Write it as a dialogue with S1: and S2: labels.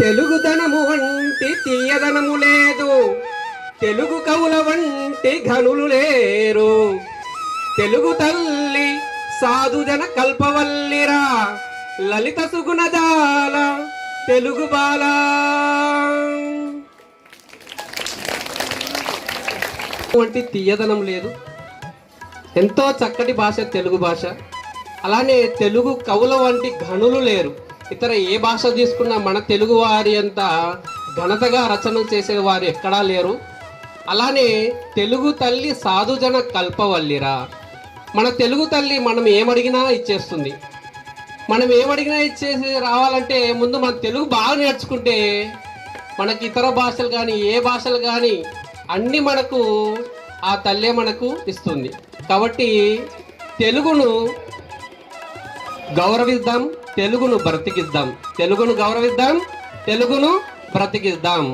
S1: తెలుగుదనము వంటి తీయదనము లేదు, తెలుగు కవుల వంటి ఘనులు లేరు. తెలుగు తల్లి సాధుజన కల్పవల్లిరా, లలిత సుగుణజాల తెలుగు బాల. వంటి తీయదనం లేదు, ఎంతో చక్కటి భాష తెలుగు భాష. అలానే తెలుగు కవుల వంటి ఘనులు లేరు. ఇతర ఏ భాష తీసుకున్నా మన తెలుగు వారి అంత ఘనతగా రచనలు చేసే వారు ఎక్కడా లేరు. అలానే తెలుగు తల్లి సాధుజన కల్పవల్లిరా. మన తెలుగు తల్లి మనం ఏమడిగినా ఇచ్చేస్తుంది. మనం ఏమడిగినా ఇచ్చేసి రావాలంటే ముందు మన తెలుగు బాగా నేర్చుకుంటే మనకి ఇతర భాషలు కానీ ఏ భాషలు కానీ అన్నీ మనకు ఆ తల్లే మనకు ఇస్తుంది. కాబట్టి తెలుగును గౌరవిద్దాం, తెలుగును బ్రతికిద్దాం. తెలుగును గౌరవిద్దాం, తెలుగును బ్రతికిద్దాం.